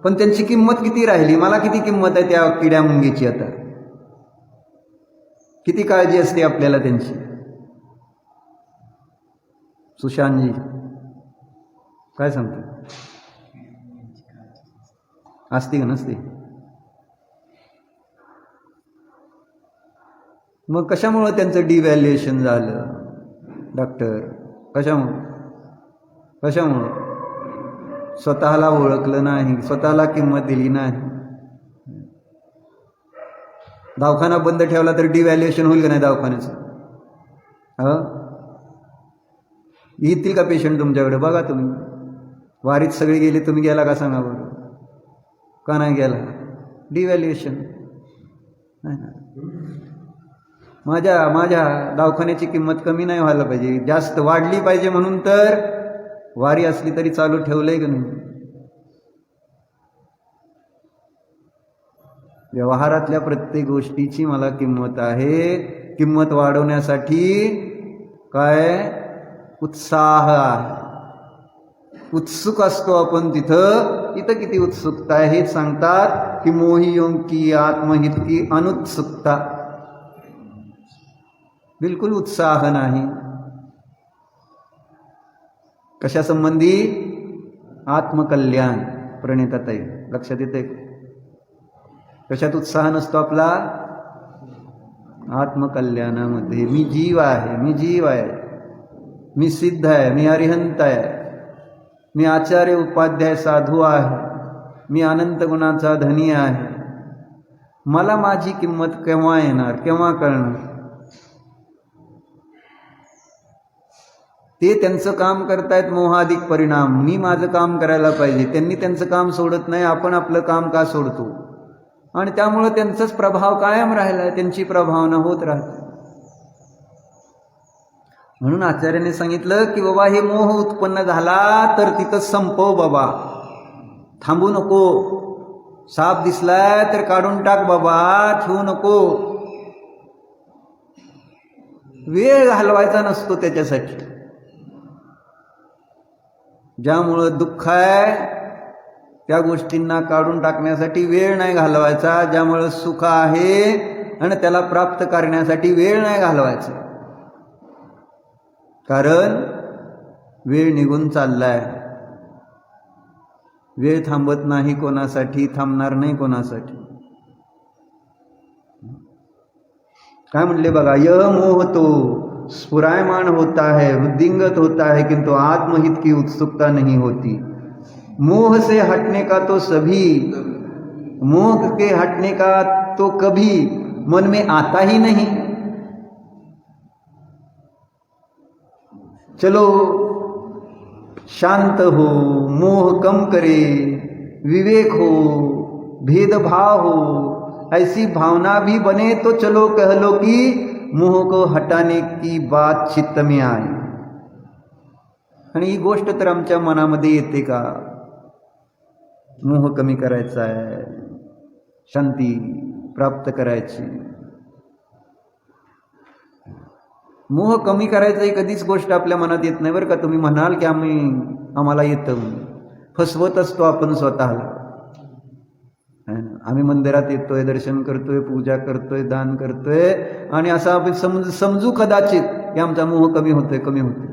पण त्यांची किंमत किती राहिली? मला किती किंमत आहे त्या किड्या मुंगीची? आता किती काळजी असते आपल्याला त्यांची? सुशांतजी काय सांगते? असते का नसते? मग कशामुळं त्यांचं डिव्हॅल्युएशन झालं डॉक्टर? कशामुळं? स्वतःला ओळखलं नाही, स्वतःला किंमत दिली नाही. दवाखाना बंद ठेवला तर डिव्हॅल्युएशन होईल का नाही दवाखान्याचं? येतील का पेशंट तुमच्याकडे? बघा तुम्ही, वारीत सगळे गेले, तुम्ही गेला का सांगा बरं? का नाही गेला? डिव्हॅल्युएशन. माझ्या दवाखान्याची किंमत कमी नाही व्हायला पाहिजे, जास्त वाढली पाहिजे, म्हणून तर वारी असली तरी चालू ठेवलंय का नाही? व्यवहारातल्या प्रत्येक गोष्टीची मला किंमत आहे. किंमत वाढवण्यासाठी काय उत्साह आहे, उत्सुक असतो आपण तिथं. इथं किती उत्सुकता आहे हे सांगतात की मोहियों की आत्महित की अनुत्सुकता, बिलकुल उत्साह नाही. कशा संबंधी? आत्मकल्याण. प्रणिताताई लक्षात येते? कशात उत्साह नसतो आपला? आत्मकल्याणामध्ये. मी जीव आहे, मी जीव आहे, मी सिद्ध आहे, मी अरिहंत आहे, मी आचार्य उपाध्याय साधू आहे, मी अनंत गुणाचा धनी आहे, मला माझी किंमत केव्हा येणार, केव्हा कळणार? ते त्यांचं काम करतायत मोहाधिक परिणाम, मी माझं काम करायला पाहिजे. त्यांनी त्यांचं काम सोडत नाही, आपण आपलं काम का सोडतो? आणि त्यामुळं त्यांचाच प्रभाव कायम राहिलाय, त्यांची प्रभावना होत राहते. म्हणून आचार्याने सांगितलं की बाबा हे मोह उत्पन्न झाला तर तिथं संपव बाबा, थांबू नको. साप दिसलाय तर काढून टाक बाबा, ठेवू नको. वेळ घालवायचा नसतो त्याच्यासाठी. ज्यामुळं दुःख आहे त्या गोष्टींना काढून टाकण्यासाठी वेळ नाही घालवायचा. ज्यामुळं सुख आहे आणि त्याला प्राप्त करण्यासाठी वेळ नाही घालवायचा. कारण वेळ निघून चाललाय. वेळ थांबत नाही कोणासाठी, थांबणार नाही कोणासाठी. काय म्हणले बघा, यह मोह तो स्फुरायमान होता है, वृद्धिंगत होता है, किंतु आत्महित की उत्सुकता नहीं होती. मोह से हटने का तो सभी, मोह के हटने का तो कभी मन में आता ही नहीं. चलो शांत हो, मोह कम करे, विवेक हो, भेदभाव हो, ऐसी भावना भी बने तो चलो कह लो कि मोह को हटाने की बात चित्त में आई. आणि ही गोष्ट तर आमच्या मनामध्ये येते का? मोह कमी करायचा आहे, शांती प्राप्त करायची. मोह कमी करायचं ही कधीच गोष्ट आपल्या मनात येत नाही बरं का. तुम्ही म्हणाल की आम्हाला येतं, फसवत असतो आपण स्वतःला. आम्ही मंदिरात येतोय, दर्शन करतोय, पूजा करतोय, दान करतोय आणि असं आपण समजू कदाचित की आमचा मोह कमी होतोय, कमी होतोय.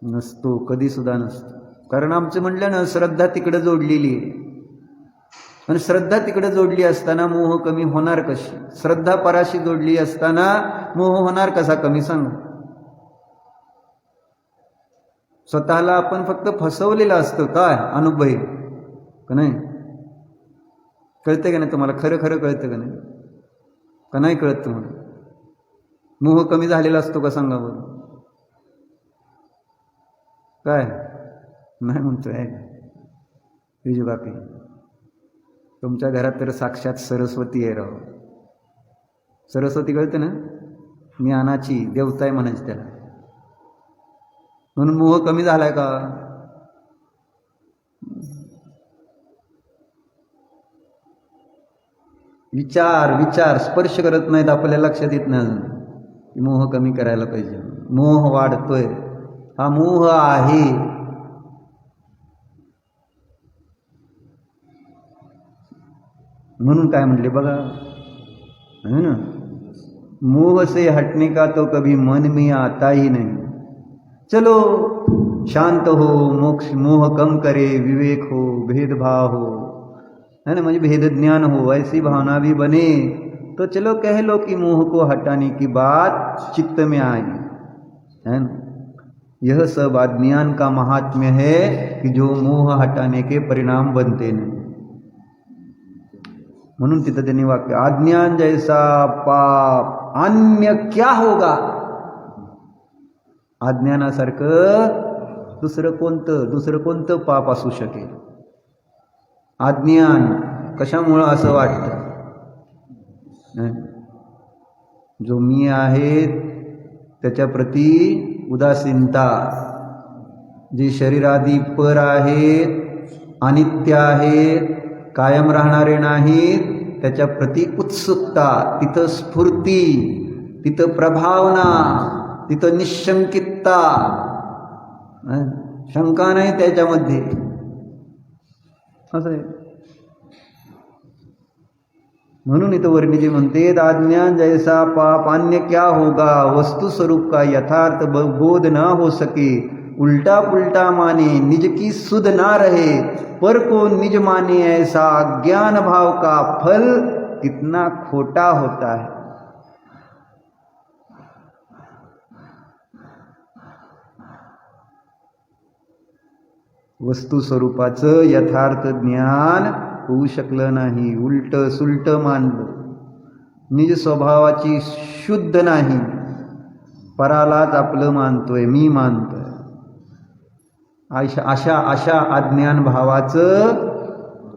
नसतो, कधी सुद्धा नसतो. कारण आमचं म्हटलं ना, श्रद्धा तिकडे जोडलेली आहे. आणि श्रद्धा तिकडे जोडली असताना मोह कमी होणार कशी? श्रद्धा पराशी जोडली असताना मोह होणार कसा कमी? सांगा. स्वतःला आपण फक्त फसवलेलं असतं. काय अनुभव का नाही? कळतं का नाही तुम्हाला? खरं खरं कळतं का नाही? का नाही कळत तुम्हाला? मोह कमी झालेला असतो का सांगा बरं? काय नाही म्हणतोय बिजू बाकी. तुमच्या घरात तर साक्षात सरस्वती आहे राव. सरस्वती कळते ना, ज्ञानाची देवता आहे म्हणायची त्याला. म्हणून मोह कमी झालाय का? विचार स्पर्श करत नाहीत, आपल्या लक्षात येत नाही अजून की मोह कमी करायला पाहिजे. मोह वाढतोय, हा मोह आहे. म्हणून काय म्हणले बघा, है ना, मोह से हटने का तो कभी मन में आता ही नहीं. चलो शांत हो, मोक्ष मोह कम करे, विवेक हो, भेदभाव हो, है ना, म्हणजे भेद ज्ञान हो, ऐसी भावना भी बने तो चलो कह लो कि मोह को हटाने की बात चित्त में आई. है ना, यह सब अज्ञान का महात्म्य है कि जो मोह हटाने के परिणाम बनते नहीं. म्हणून तिथं त्यांनी वाक्य, अज्ञान जैसा पाप अन्य क्या होगा. अज्ञानासारखं दुसरं कोणतं पाप असू शकेल? अज्ञान कशामुळं असं वाटतं? जो मी आहे त्याच्या प्रती उदासीनता, जे शरीरादी पर आहेत, अनित्य आहेत, कायम राहणारे नाहीत, त्याच्या प्रती उत्सुकता, तिथं स्फूर्ती, तिथं प्रभावना, तिथं निशंकितता, शंका नाही त्याच्यामध्ये. असं आहे. म्हणून इथं वर्णिजी म्हणते, अज्ञान जैसा पाप अन्य क्या होगा. वस्तु स्वरूप का यथार्थ बोध ना हो सके, उल्टा पुल्टा माने, निज की सुध ना रहे, पर को निज माने, ऐसा अज्ञान भाव का फल कितना खोटा होता है. वस्तू स्वरूपाचं यथार्थ ज्ञान होऊ शकलं नाही. उलट सुलट मानलं, निज स्वभावाची शुद्ध नाही, परालाच आपलं मानतोय, मी मानतोय. अशा अज्ञान भावाचं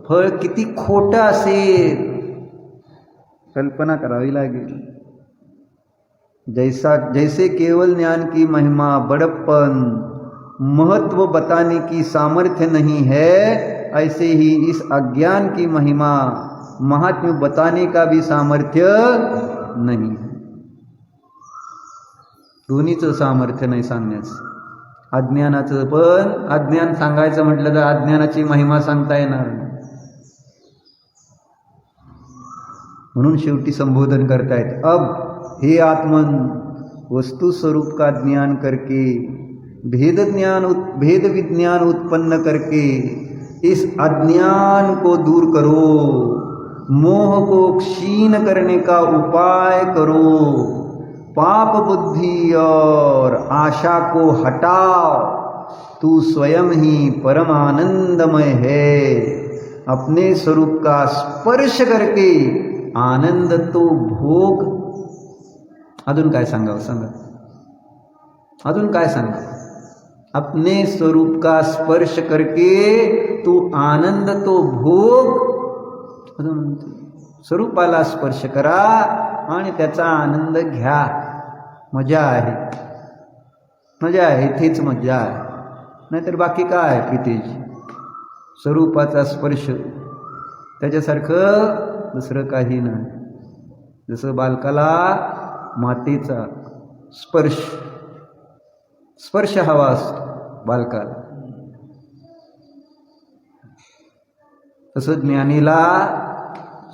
फळ किती खोटं असेल कल्पना करावी लागेल. जैसे केवल ज्ञान की महिमा बड़प्पन महत्व बताने की सामर्थ्य नहीं है, ऐसे ही इस अज्ञान की महिमा महात्म्य बताने का भी सामर्थ्य नहीं है. दोन्हीचं सामर्थ्य नाही सांगण्याचं. अज्ञानाचं पण अज्ञान सांगायचं म्हटलं तर अज्ञानाची महिमा सांगता येणार नाही. म्हणून शेवटी संबोधन करतायत. अब हे आत्मन वस्तु स्वरूप का ज्ञान करके भेद विज्ञान उत्पन्न करके इस अज्ञान को दूर करो, मोह को क्षीण करने का उपाय करो, पाप बुद्धि और आशा को हटाओ. तू स्वयं ही परमानंदमय है. अपने स्वरूप का स्पर्श करके आनंद तो भोग. अजून काय सांगावं सांगा, अजून काय सांगा. अपने स्वरूप का स्पर्श करके तू आनंद तो भोग. अजून स्वरूपाला स्पर्श करा आणि त्याचा आनंद घ्या. मजा आहे, मजा आहे, इथेच मजा आहे. नाहीतर बाकी काय प्रीतेजी, स्वरूपाचा स्पर्श त्याच्यासारखं दुसरं काही नाही. जसं बालकाला मातेचा स्पर्श स्पर्श हवा असतो बालकाला, तसं ज्ञानीला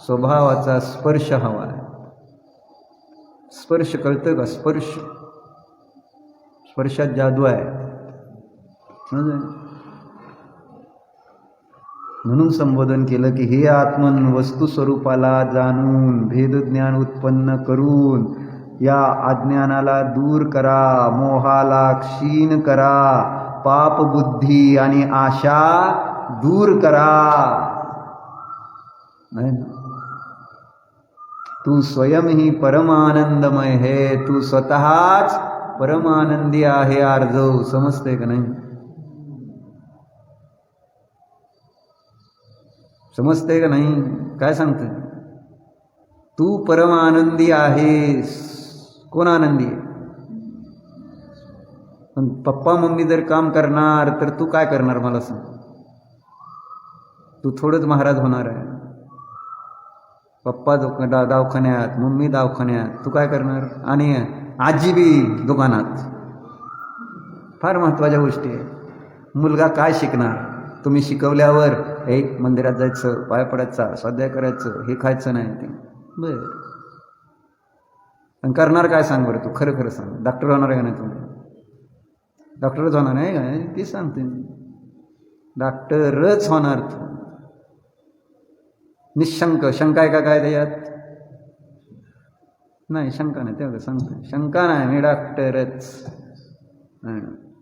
स्वभावाचा स्पर्श हवा आहे. स्पर्श कळतं का? स्पर्श, स्पर्शात जादू आहे. म्हणून संबोधन केलं की हे आत्मन वस्तू स्वरूपाला जाणून भेदज्ञान उत्पन्न करून या अज्ञानाला दूर करा, मोहाला क्षीण करा, पाप बुद्धी आणि आशा दूर करा. नाही, तू स्वयं ही परमानंदमय है. तू स्वतःच परमानंदी आहे. आर्जव समजते का नाही? समजते का नाही? काय सांगते? तू परमानंदी आहेस. कोण आनंदी आहे? पण पप्पा मम्मी जर काम करणार तर तू काय करणार मला सांग? तू थोडंच महाराज होणार आहे. पप्पा दवाखान्यात, मम्मी दवाखान्यात, तू काय करणार? आणि आजी बी दुकानात. फार महत्त्वाच्या गोष्टी आहे. मुलगा काय शिकणार? तुम्ही शिकवल्यावर एक मंदिरात जायचं, पाय पडायचा, स्वाध्याय करायचं, हे खायचं नाही ते बरं. पण करणार काय सांग बरं तू? खरं खरं सांग. डॉक्टर होणार आहे का नाही तुम्ही? डॉक्टरच होणार नाही काय? ती सांगते, डॉक्टरच होणार तू. निशंक. शंका आहे का काय त्याच्यात? नाही, शंका नाही. तेवढं सांगते, शंका नाही, मी डॉक्टरच.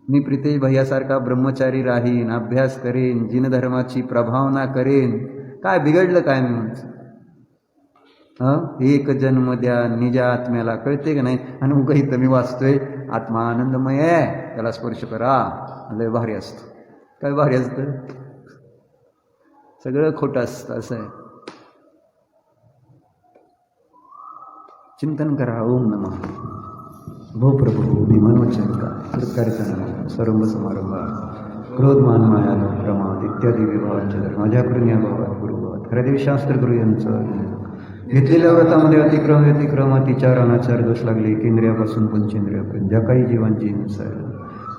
मी प्रितेश भैयासारखा ब्रह्मचारी राहीन, अभ्यास करेन, जिनधर्माची प्रभावना करेन. काय बिघडलं काय मी म्हणतो? एक जन्म द्या निज आत्म्याला. कळते का नाही? आणि मग इथं मी वाचतोय आत्मा आनंदमय आहे, त्याला स्पर्श करा. लय भारी असतं. काय भारी असतं? सगळं खोटं असतं. असं आहे. चिंतन करा. ओम नमः. भो प्रभू मनोचंका सत्कार्यचंद्र सर्व समारंभ क्रोधमान माया प्रमाद इत्यादी विभागांच्या माझ्या करून या भावात गुरुभावात हरदेवशास्त्र गुरु यांचं घेतलेल्या व्रतामध्ये अतिक्रम व्यतिक्रम अतिचार अनाचार दोष लागले. केंद्रियापासून पंचेंद्रियापर्यंत ज्या काही जीवांची हिंसा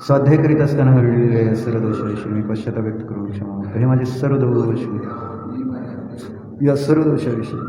स्वाध्याय करीत असताना घडलेले सर्व दोषाविषयी मी पश्चाताप व्यक्त करून क्षमा. हे माझे सर्व दोष, या सर्व दोषाविषयी